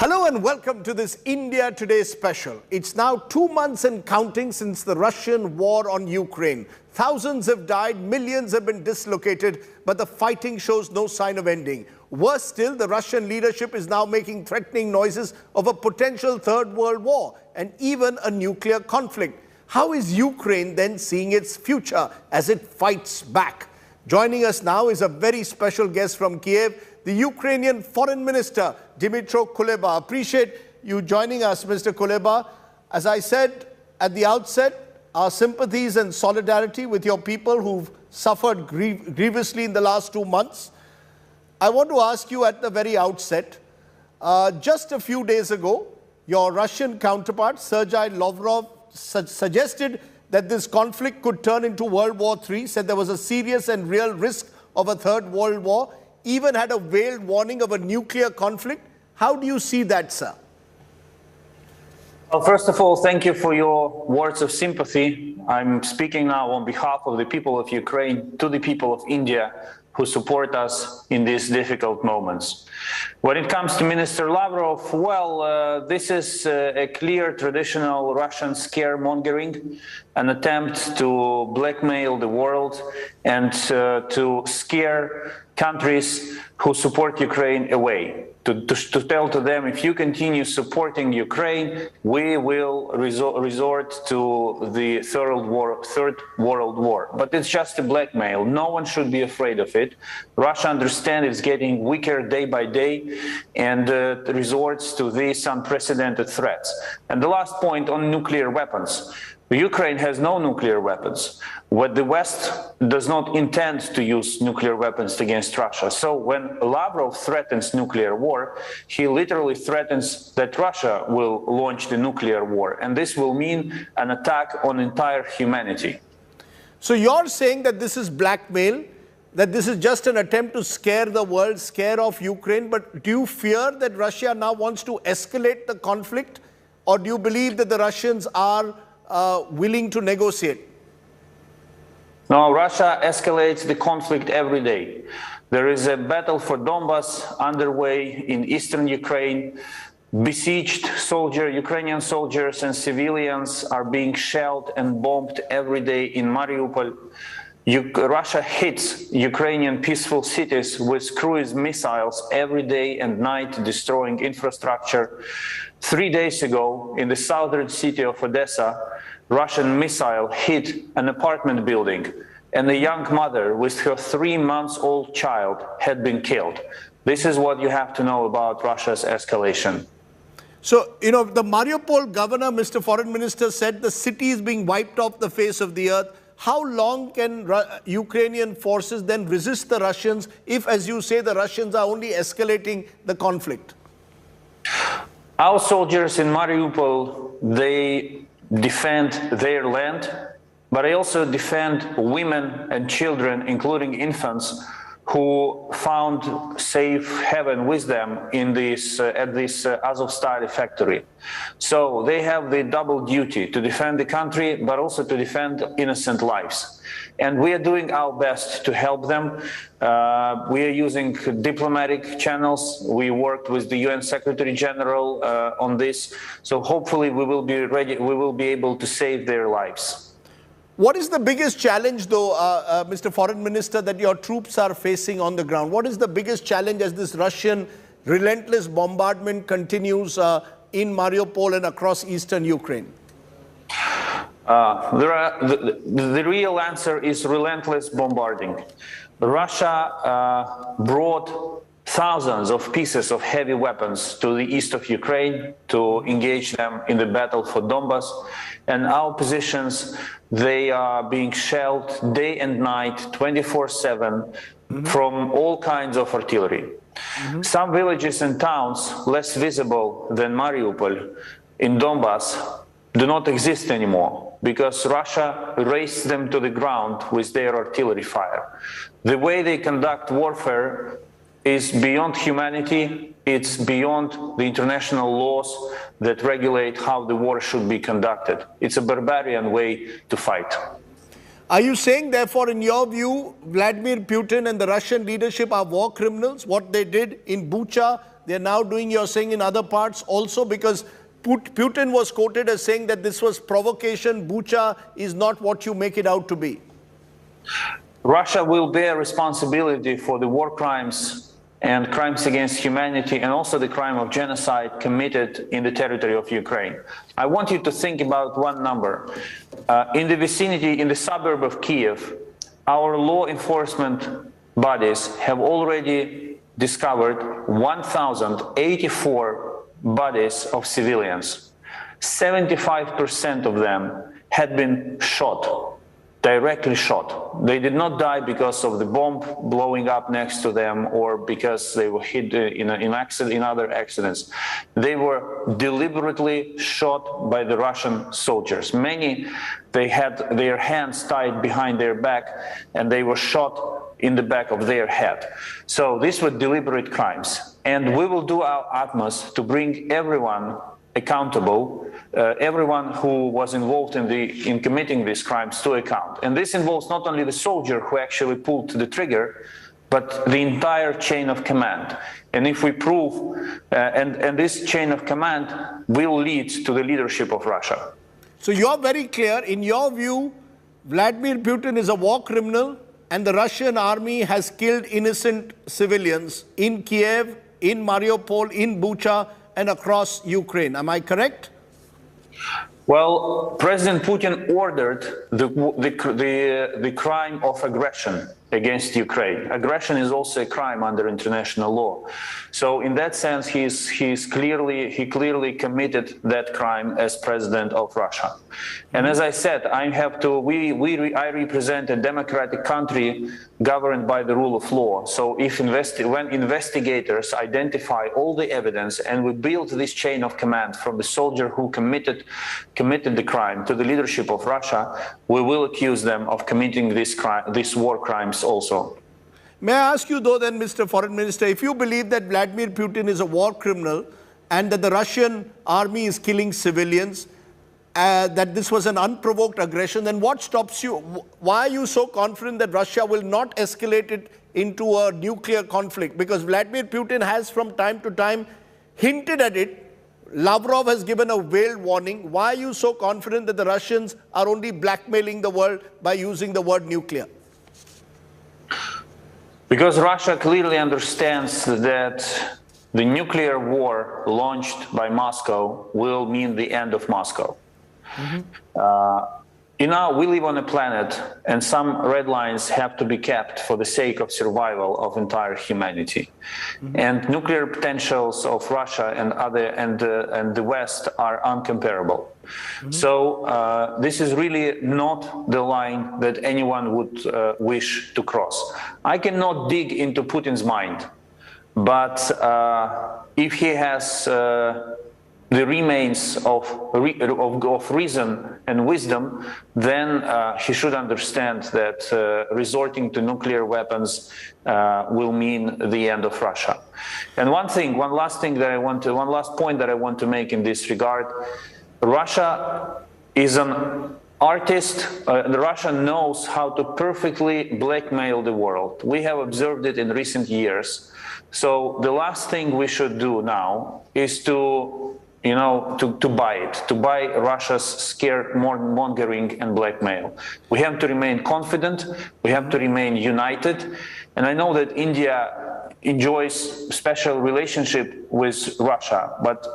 Hello and welcome to this India Today special. It's now 2 months and counting since the Russian war on Ukraine. Thousands have died, millions have been dislocated, but the fighting shows no sign of ending. Worse still, the Russian leadership is now making threatening noises of a potential third world war and even a nuclear conflict. How is Ukraine then seeing its future as it fights back? Joining us now is a very special guest from Kiev, the Ukrainian Foreign Minister Dmytro Kuleba. Appreciate you joining us, Mr. Kuleba. As I said at the outset, our sympathies and solidarity with your people who've suffered grievously in the last 2 months. I want to ask you at the very outset, just a few days ago, your Russian counterpart, Sergei Lavrov, suggested that this conflict could turn into World War III, said there was a serious and real risk of a third world war, even had a veiled warning of a nuclear conflict. How do you see that, sir? Well, first of all, thank you for your words of sympathy. I'm speaking now on behalf of the people of Ukraine to the people of India who support us in these difficult moments. When it comes to Minister Lavrov, well, this is a clear traditional Russian scaremongering, an attempt to blackmail the world and to scare countries who support Ukraine away, to tell to them, if you continue supporting Ukraine, we will resort to the third world war. But it's just a blackmail. No one should be afraid of it. Russia understands it's getting weaker day by day and resorts to these unprecedented threats. And the last point on nuclear weapons. Ukraine has no nuclear weapons. What the West does not intend to use nuclear weapons against Russia. So when Lavrov threatens nuclear war, he literally threatens that Russia will launch the nuclear war. And this will mean an attack on entire humanity. So you're saying that this is blackmail, that this is just an attempt to scare the world, scare off Ukraine. But do you fear that Russia now wants to escalate the conflict? Or do you believe that the Russians are willing to negotiate? No, Russia escalates the conflict every day. There is a battle for Donbas underway in eastern Ukraine. Besieged Ukrainian soldiers and civilians are being shelled and bombed every day in Mariupol. Russia hits Ukrainian peaceful cities with cruise missiles every day and night, destroying infrastructure. 3 days ago, in the southern city of Odessa, Russian missile hit an apartment building, and a young mother with her 3-month-old child had been killed. This is what you have to know about Russia's escalation. So, the Mariupol governor, Mr. Foreign Minister, said the city is being wiped off the face of the earth. How long can Ukrainian forces then resist the Russians if, as you say, the Russians are only escalating the conflict? Our soldiers in Mariupol, they defend their land, but they also defend women and children, including infants, who found safe haven with them in this at this Azovstal factory. So they have the double duty to defend the country, but also to defend innocent lives. And we are doing our best to help them. We are using diplomatic channels. We worked with the UN Secretary General on this. So hopefully we will be ready. We will be able to save their lives. What is the biggest challenge, though, Mr. Foreign Minister, that your troops are facing on the ground? What is the biggest challenge as this Russian relentless bombardment continues in Mariupol and across eastern Ukraine? The real answer is relentless bombarding. Russia brought thousands of pieces of heavy weapons to the east of Ukraine to engage them in the battle for Donbas. And our positions, they are being shelled day and night, 24/7, from all kinds of artillery. Some villages and towns less visible than Mariupol in Donbas do not exist anymore because Russia razed them to the ground with their artillery fire. The way they conduct warfare is beyond humanity. It's beyond the international laws that regulate how the war should be conducted. It's a barbarian way to fight. Are you saying, therefore, in your view, Vladimir Putin and the Russian leadership are war criminals? What they did in Bucha, They're now doing, you're saying, in other parts also, because Putin was quoted as saying that this was provocation. Bucha is not what you make it out to be. Russia will bear responsibility for the war crimes and crimes against humanity, and also the crime of genocide committed in the territory of Ukraine. I want you to think about one number. In the vicinity, in the suburb of Kiev, our law enforcement bodies have already discovered 1,084 bodies of civilians. 75% of them had been shot. Directly shot. They did not die because of the bomb blowing up next to them or because they were hit in other accidents. They were deliberately shot by the Russian soldiers. Many, they had their hands tied behind their back and they were shot in the back of their head. So these were deliberate crimes. And we will do our utmost to bring everyone accountable, everyone who was involved in committing these crimes to account. And this involves not only the soldier who actually pulled the trigger, but the entire chain of command. And if we prove, and this chain of command will lead to the leadership of Russia. So you're very clear, in your view, Vladimir Putin is a war criminal and the Russian army has killed innocent civilians in Kiev, in Mariupol, in Bucha, and across Ukraine. Am I correct? Well, President Putin ordered the crime of aggression against Ukraine. Aggression is also a crime under international law. So in that sense, he clearly committed that crime as president of Russia. And as I said, I represent a democratic country governed by the rule of law. So when investigators identify all the evidence and we build this chain of command from the soldier who committed the crime to the leadership of Russia, we will accuse them of committing these war crimes also. May I ask you though then, Mr. Foreign Minister, if you believe that Vladimir Putin is a war criminal and that the Russian army is killing civilians, that this was an unprovoked aggression, then what stops you? Why are you so confident that Russia will not escalate it into a nuclear conflict? Because Vladimir Putin has from time to time hinted at it. Lavrov has given a veiled warning. Why are you so confident that the Russians are only blackmailing the world by using the word nuclear? Because Russia clearly understands that the nuclear war launched by Moscow will mean the end of Moscow. We live on a planet, and some red lines have to be kept for the sake of survival of entire humanity. And nuclear potentials of Russia and the West are uncomparable. So this is really not the line that anyone would wish to cross. I cannot dig into Putin's mind, but if he has the remains of reason and wisdom, then he should understand that resorting to nuclear weapons will mean the end of Russia. And one last point that I want to make in this regard: Russia is an artist. Russia knows how to perfectly blackmail the world. We have observed it in recent years. So the last thing we should do now is to buy Russia's scaremongering and blackmail. We have to remain confident, we have to remain united, and I know that India enjoys special relationship with Russia, but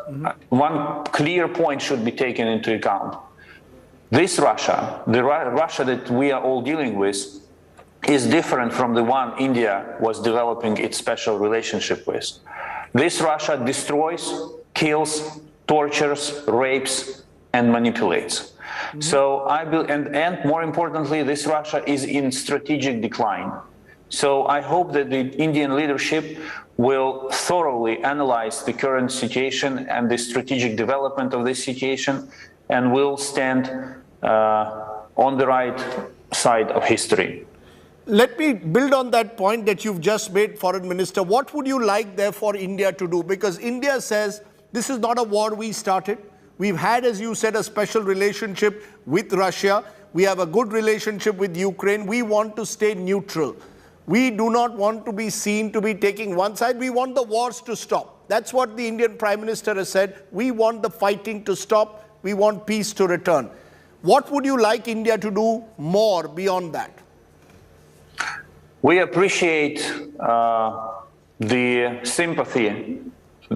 one clear point should be taken into account. This Russia, the Russia that we are all dealing with, is different from the one India was developing its special relationship with. This Russia destroys, kills, tortures, rapes, and manipulates. So and more importantly, this Russia is in strategic decline. So I hope that the Indian leadership will thoroughly analyze the current situation and the strategic development of this situation, and will stand on the right side of history. Let me build on that point that you've just made, Foreign Minister. What would you like, therefore, India to do? Because India says, this is not a war we started. We've had, as you said, a special relationship with Russia. We have a good relationship with Ukraine. We want to stay neutral. We do not want to be seen to be taking one side. We want the wars to stop. That's what the Indian Prime Minister has said. We want the fighting to stop. We want peace to return. What would you like India to do more beyond that? We appreciate the sympathy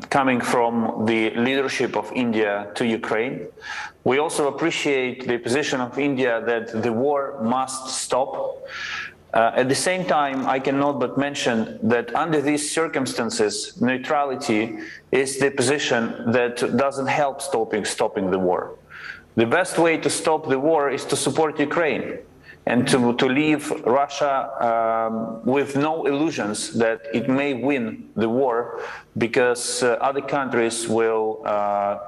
coming from the leadership of India to Ukraine. We also appreciate the position of India that the war must stop. At the same time, I cannot but mention that under these circumstances, neutrality is the position that doesn't help stopping the war. The best way to stop the war is to support Ukraine and to leave Russia with no illusions that it may win the war, because other countries will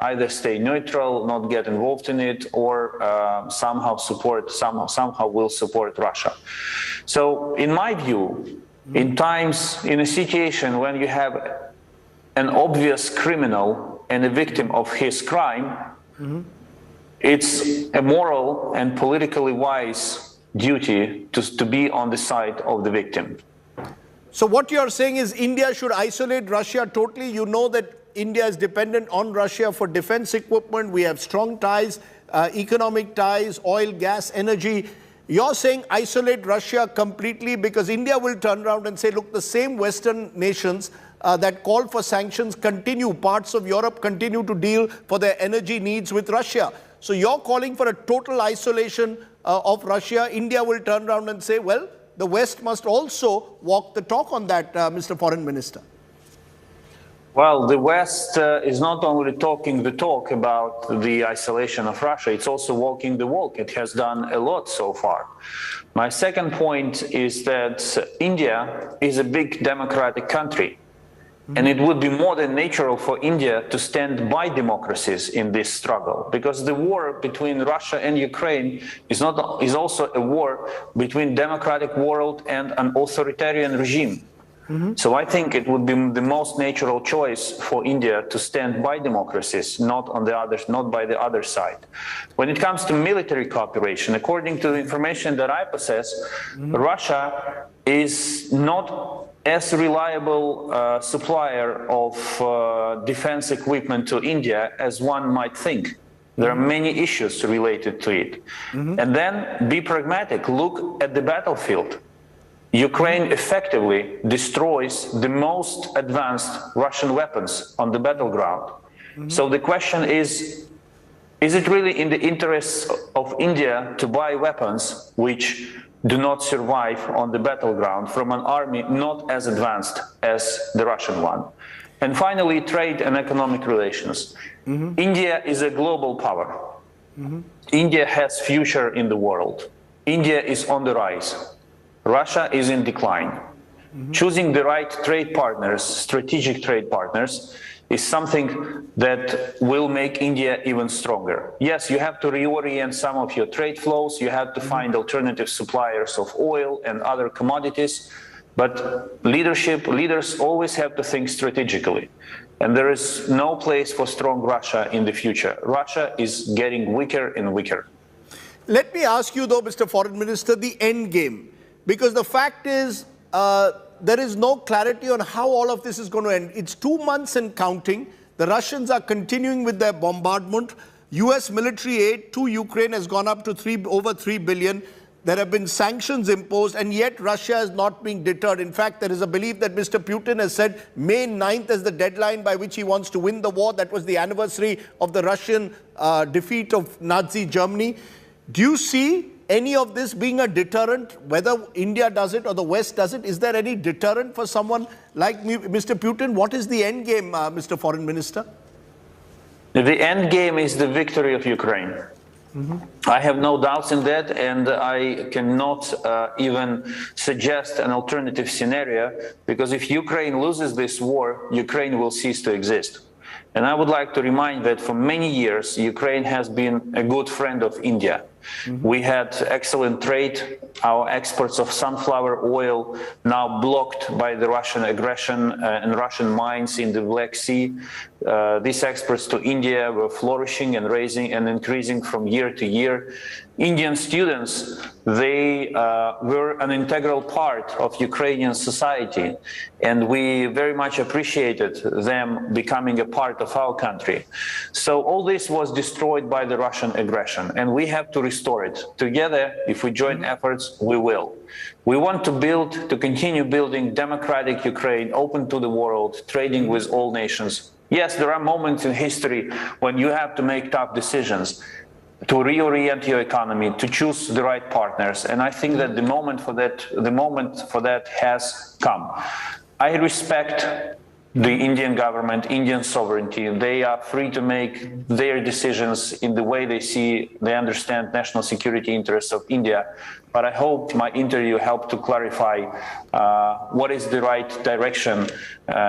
either stay neutral, not get involved in it, or somehow will support Russia. So in my view, in a situation when you have an obvious criminal and a victim of his crime, it's a moral and politically wise duty to be on the side of the victim. So what you're saying is India should isolate Russia totally. You know that India is dependent on Russia for defense equipment. We have strong ties, economic ties, oil, gas, energy. You're saying isolate Russia completely, because India will turn around and say, look, the same Western nations that call for sanctions continue, parts of Europe continue to deal for their energy needs with Russia. So you're calling for a total isolation of Russia. India will turn around and say, well, the West must also walk the talk on that, Mr. Foreign Minister. Well, the West is not only talking the talk about the isolation of Russia, it's also walking the walk. It has done a lot so far. My second point is that India is a big democratic country. And it would be more than natural for India to stand by democracies in this struggle, because the war between Russia and Ukraine is also a war between democratic world and an authoritarian regime. So I think it would be the most natural choice for India to stand by democracies, not by the other side. When it comes to military cooperation, according to the information that I possess, Russia is not as reliable supplier of defense equipment to India as one might think. There are many issues related to it. And then be pragmatic, look at the battlefield. Ukraine effectively destroys the most advanced Russian weapons on the battleground. So the question is it really in the interests of India to buy weapons which do not survive on the battleground from an army not as advanced as the Russian one? And finally, trade and economic relations. India is a global power. India has future in the world. India is on the rise. Russia is in decline. Choosing the right trade partners, strategic trade partners, is something that will make India even stronger. Yes, you have to reorient some of your trade flows, you have to find alternative suppliers of oil and other commodities, but leaders always have to think strategically. And there is no place for strong Russia in the future. Russia is getting weaker and weaker. Let me ask you though, Mr. Foreign Minister, the end game. Because the fact is, there is no clarity on how all of this is going to end. It's 2 months and counting. The Russians are continuing with their bombardment. US military aid to Ukraine has gone up to over 3 billion. There have been sanctions imposed, and yet Russia is not being deterred. In fact, there is a belief that Mr. Putin has said May 9th as the deadline by which he wants to win the war. That was the anniversary of the Russian defeat of Nazi Germany. Do you see any of this being a deterrent, whether India does it or the West does it? Is there any deterrent for someone like Mr. Putin? What is the end game, Mr. Foreign Minister? The end game is the victory of Ukraine. I have no doubts in that, and I cannot even suggest an alternative scenario, because if Ukraine loses this war, Ukraine will cease to exist. And I would like to remind that for many years, Ukraine has been a good friend of India. We had excellent trade. Our exports of sunflower oil now blocked by the Russian aggression and Russian mines in the Black Sea. These exports to India were flourishing and increasing from year to year. Indian students, they were an integral part of Ukrainian society, and we very much appreciated them becoming a part of our country. So all this was destroyed by the Russian aggression, and we have to restore it. Together, if we join efforts, we will. We want to continue building democratic Ukraine, open to the world, trading with all nations. Yes, there are moments in history when you have to make tough decisions, to reorient your economy, to choose the right partners, and I think that the moment for that has come. I respect the Indian government, Indian sovereignty. They are free to make their decisions in the way they understand national security interests of India. But I hope my interview helped to clarify what is the right direction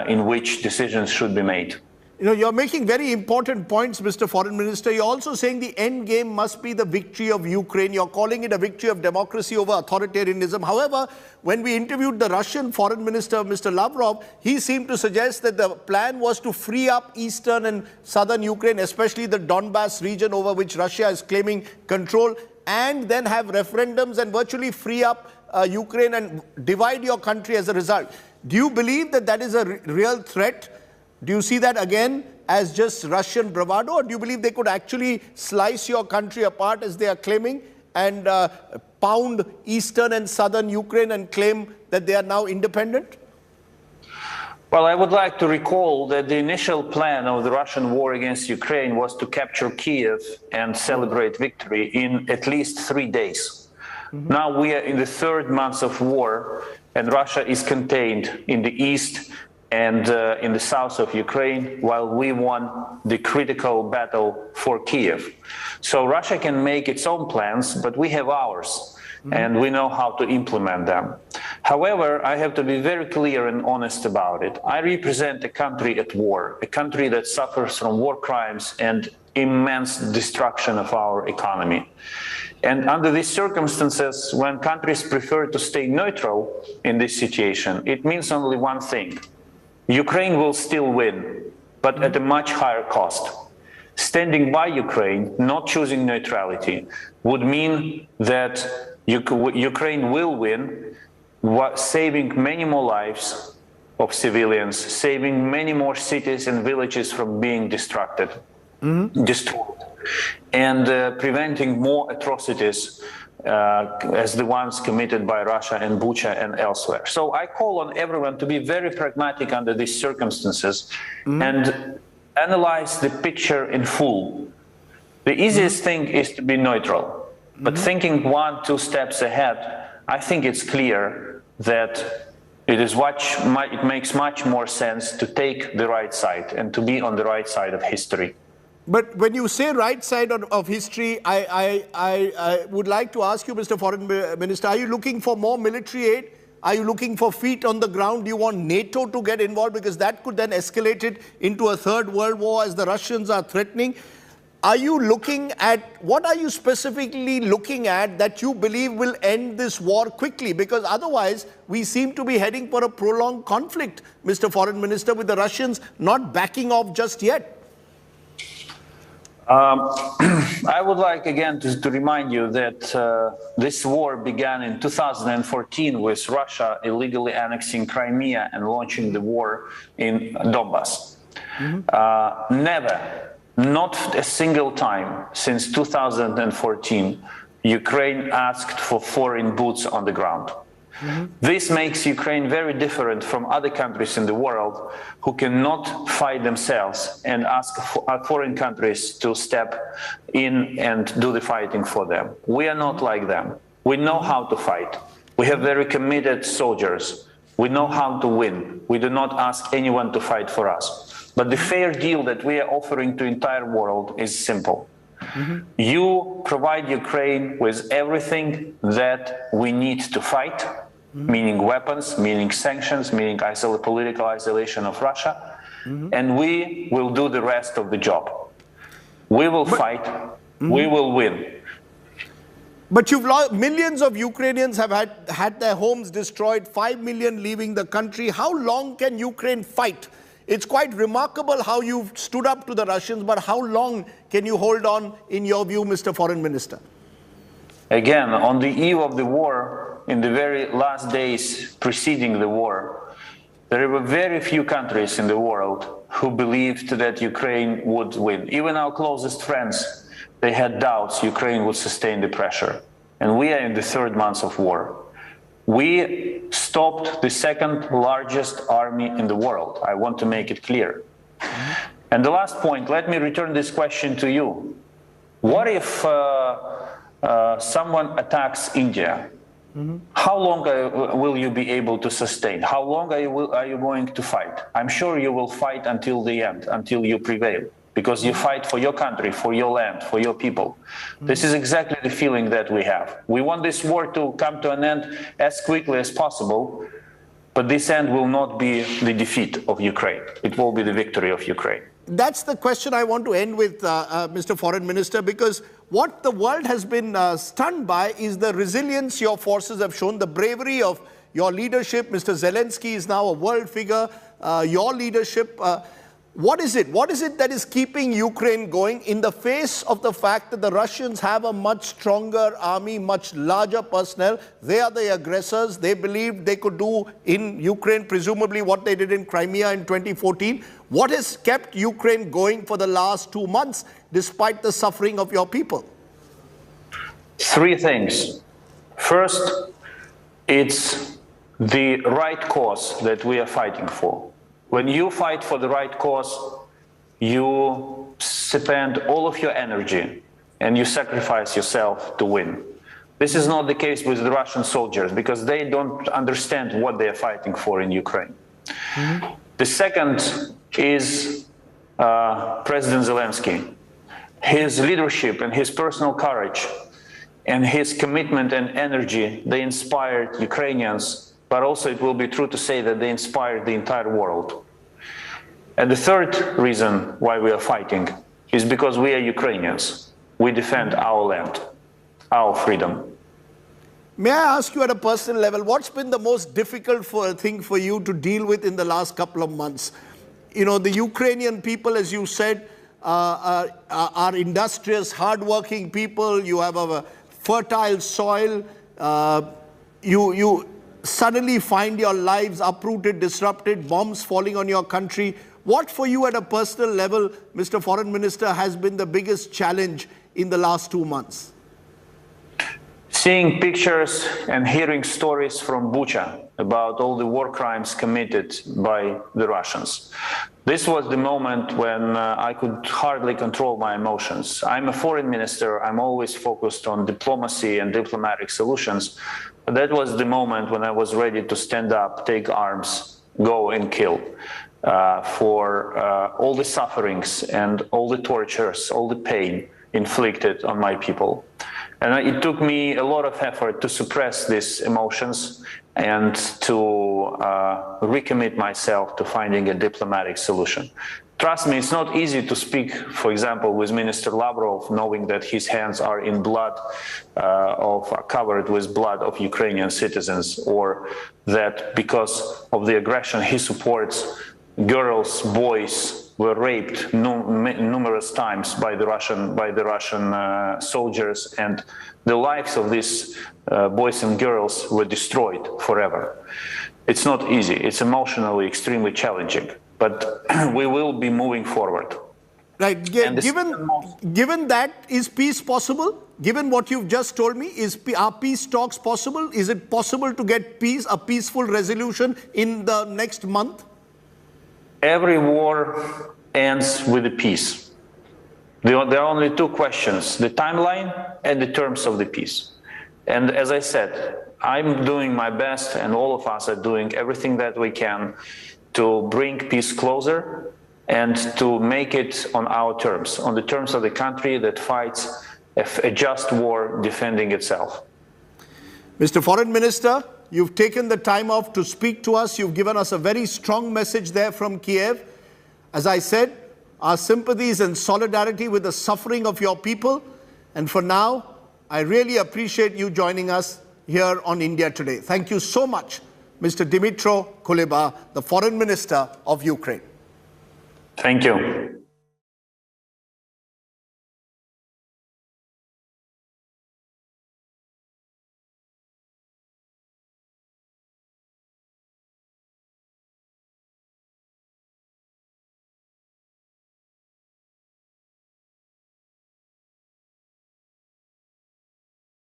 in which decisions should be made. You know, you're making very important points, Mr. Foreign Minister. You're also saying the end game must be the victory of Ukraine. You're calling it a victory of democracy over authoritarianism. However, when we interviewed the Russian Foreign Minister, Mr. Lavrov, he seemed to suggest that the plan was to free up eastern and southern Ukraine, especially the Donbass region over which Russia is claiming control, and then have referendums and virtually free up Ukraine and divide your country as a result. Do you believe that that is a real threat? Do you see that again as just Russian bravado, or do you believe they could actually slice your country apart as they are claiming and pound eastern and southern Ukraine and claim that they are now independent? Well, I would like to recall that the initial plan of the Russian war against Ukraine was to capture Kiev and celebrate victory in at least 3 days. Now we are in the third month of war, and Russia is contained in the east and in the south of Ukraine, while we won the critical battle for Kiev. So Russia can make its own plans, but we have ours, and we know how to implement them. However, I have to be very clear and honest about it. I represent a country at war, a country that suffers from war crimes and immense destruction of our economy. And under these circumstances, when countries prefer to stay neutral in this situation, it means only one thing. Ukraine will still win, but at a much higher cost. Standing by Ukraine, not choosing neutrality, would mean that Ukraine will win, saving many more lives of civilians, saving many more cities and villages from being destroyed, and preventing more atrocities as the ones committed by Russia in Bucha and elsewhere. So I call on everyone to be very pragmatic under these circumstances and analyze the picture in full. The easiest thing is to be neutral, but thinking 1-2 steps ahead, I think it's clear that it makes much more sense to take the right side and to be on the right side of history. But when you say right side of history, I would like to ask you, Mr. Foreign Minister, are you looking for more military aid? Are you looking for feet on the ground? Do you want NATO to get involved? Because that could then escalate it into a third world war as the Russians are threatening. Are you looking at, what are you specifically looking at that you believe will end this war quickly? Because otherwise, we seem to be heading for a prolonged conflict, Mr. Foreign Minister, with the Russians not backing off just yet. I would like again to remind you that this war began in 2014 with Russia illegally annexing Crimea and launching the war in Donbass. Never, not a single time since 2014, Ukraine asked for foreign boots on the ground. This makes Ukraine very different from other countries in the world who cannot fight themselves and ask foreign countries to step in and do the fighting for them. We are not like them. We know how to fight. We have very committed soldiers. We know how to win. We do not ask anyone to fight for us. But the fair deal that we are offering to the entire world is simple. You provide Ukraine with everything that we need to fight, meaning weapons, meaning sanctions, meaning political isolation of Russia, and we will do the rest of the job. We will fight, we will win. But you've lost, millions of Ukrainians have had their homes destroyed, 5 million leaving the country. How long can Ukraine fight? It's quite remarkable how you've stood up to the Russians, but how long can you hold on, in your view, Mr. Foreign Minister? Again, on the eve of the war, in the very last days preceding the war, there were very few countries in the world who believed that Ukraine would win. Even our closest friends, they had doubts Ukraine would sustain the pressure. And we are in the third month of war. We stopped the second largest army in the world. I want to make it clear. And the last point, let me return this question to you. What if someone attacks India? How long will you be able to sustain? How long are you going to fight? I'm sure you will fight until the end, until you prevail, because you fight for your country, for your land, for your people. This is exactly the feeling that we have. We want this war to come to an end as quickly as possible, but this end will not be the defeat of Ukraine. It will be the victory of Ukraine. That's the question I want to end with, Mr. Foreign Minister, because what the world has been stunned by is the resilience your forces have shown, the bravery of your leadership. Mr. Zelenskyy is now a world figure. Your leadership, what is it? What is it that is keeping Ukraine going in the face of the fact that the Russians have a much stronger army, much larger personnel? They are the aggressors. They believed they could do in Ukraine, presumably what they did in Crimea in 2014. What has kept Ukraine going for the last 2 months, despite the suffering of your people? Three things. First, it's the right cause that we are fighting for. When you fight for the right cause, you spend all of your energy and you sacrifice yourself to win. This is not the case with the Russian soldiers, because they don't understand what they are fighting for in Ukraine. The second is President Zelenskyy. His leadership and his personal courage and his commitment and energy, they inspired Ukrainians, but also it will be true to say that they inspired the entire world. And the third reason why we are fighting is because we are Ukrainians. We defend our land, our freedom. May I ask you at a personal level, what's been the most difficult thing for you to deal with in the last couple of months? You know, the Ukrainian people, as you said, are industrious, hardworking people. You have a fertile soil. You suddenly find your lives uprooted, disrupted, bombs falling on your country. What for you at a personal level, Mr. Foreign Minister, has been the biggest challenge in the last 2 months? Seeing pictures and hearing stories from Bucha about all the war crimes committed by the Russians. This was the moment when I could hardly control my emotions. I'm a foreign minister. I'm always focused on diplomacy and diplomatic solutions. But that was the moment when I was ready to stand up, take arms, go and kill for all the sufferings and all the tortures, all the pain inflicted on my people. And it took me a lot of effort to suppress these emotions and to recommit myself to finding a diplomatic solution. Trust me, it's not easy to speak, for example, with Minister Lavrov, knowing that his hands are in blood, covered with blood of Ukrainian citizens, or that because of the aggression he supports, girls, boys were raped numerous times by the Russian soldiers, and the lives of these boys and girls were destroyed forever. It's not easy. It's emotionally extremely challenging, but we will be moving forward. Right. Given that, is peace possible? Given what you've just told me, are peace talks possible? Is it possible to get peace, a peaceful resolution in the next month? Every war ends with a peace. There are only two questions: the timeline and the terms of the peace. And as I said, I'm doing my best, and all of us are doing everything that we can to bring peace closer and to make it on our terms, on the terms of the country that fights a just war defending itself. Mr. Foreign Minister, you've taken the time off to speak to us. You've given us a very strong message there from Kiev. As I said, our sympathies and solidarity with the suffering of your people. And for now, I really appreciate you joining us here on India Today. Thank you so much, Mr. Dmytro Kuleba, the Foreign Minister of Ukraine. Thank you.